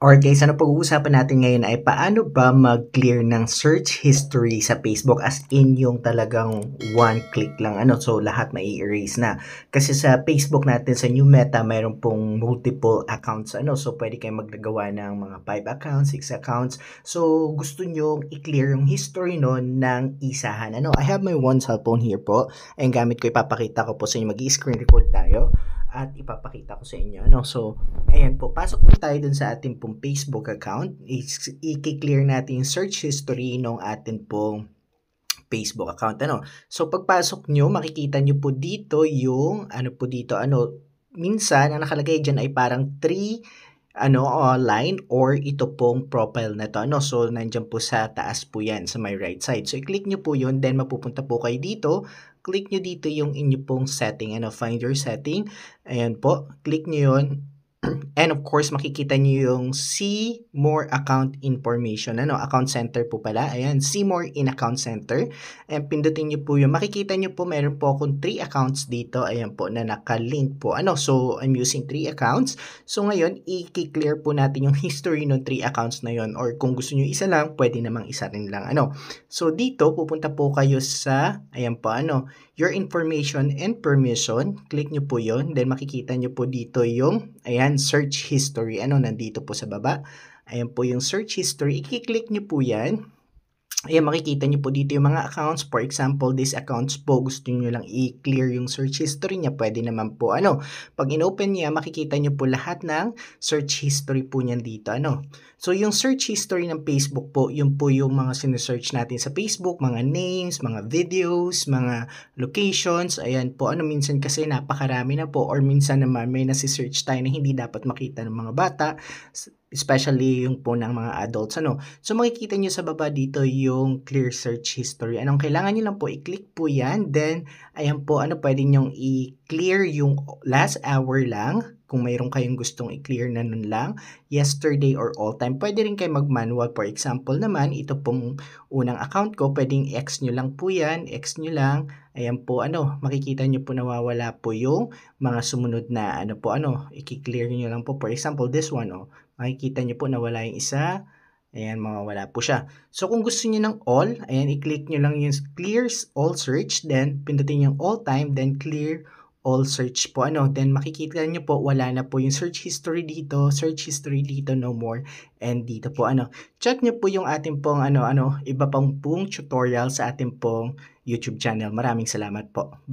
Alright guys, ano pag-uusapan natin ngayon ay paano ba mag-clear ng search history sa Facebook as in yung talagang one click lang so lahat mai-erase na. Kasi sa Facebook natin sa New Meta mayroon pong multiple accounts so pwede kayong maggagawa ng mga 5 accounts, 6 accounts. So gusto nyo i-clear yung history ng isahan. I have my one cellphone here po. Ayun gamit ko, ipapakita ko po sa inyo, mag-i-screen record tayo at ipapakita ko sa inyo. So, ayan po, pasok po tayo dun sa ating pong Facebook account. I-clear natin yung search history ng ating pong Facebook account. So, pagpasok nyo, makikita nyo po dito yung, minsan, ang nakalagay dyan ay parang 3 line or ito pong profile na to. So, nandyan po sa taas po yan, sa my right side. So, i-click nyo po yun, then mapupunta po kayo dito. Click nyo dito yung inyo pong setting, find your setting. Ayan po, click nyo yun. And of course, makikita nyo yung see more account information. Account center po pala. Ayan, see more in account center. Ayan, pindutin nyo po yun. Makikita nyo po, meron po akong 3 accounts dito. Ayan po, na nakalink po. So, I'm using 3 accounts. So, ngayon, i-clear po natin yung history ng 3 accounts na yun. Or kung gusto nyo isa lang, pwede namang isa rin lang. So, dito, pupunta po kayo sa, ayan po, your information and permission. Click nyo po yun. Then, makikita nyo po dito yung, ayan, search history. Nandito po sa baba. Ayan po yung search history. I-click nyo po yan. Ayan, makikita nyo po dito yung mga accounts. For example, these accounts po, gusto nyo lang i-clear yung search history niya. Pwede naman po, pag in-open niya, makikita nyo po lahat ng search history po niyan dito, So, yung search history ng Facebook po, yun po yung mga sinesearch natin sa Facebook, mga names, mga videos, mga locations. Ayan po, minsan kasi napakarami na po or minsan naman may nasi-search tayo na hindi dapat makita ng mga bata, especially yung po ng mga adults. So, makikita nyo sa baba dito yung clear search history. Anong kailangan nyo lang po, i-click po yan. Then, ayan po, pwede nyong i-clear yung last hour lang. Kung mayroon kayong gustong i-clear na nun lang, yesterday or all time. Pwede rin kayo mag-manual. For example naman, ito pong unang account ko, pwedeng X nyo lang po yan, X nyo lang. Ayan po, makikita nyo po nawawala po yung mga sumunod na, i-clear nyo lang po. For example, this one, makikita nyo po nawala yung isa. Ayan, mawawala po siya. So, kung gusto niyo ng all, ayan, i-click nyo lang yung clear all search, then pindutin yung all time, then clear all search po. Then makikita nyo po, wala na po yung search history dito, no more, and dito po, check nyo po yung ating pong, iba pang tutorial sa ating pong YouTube channel. Maraming salamat po.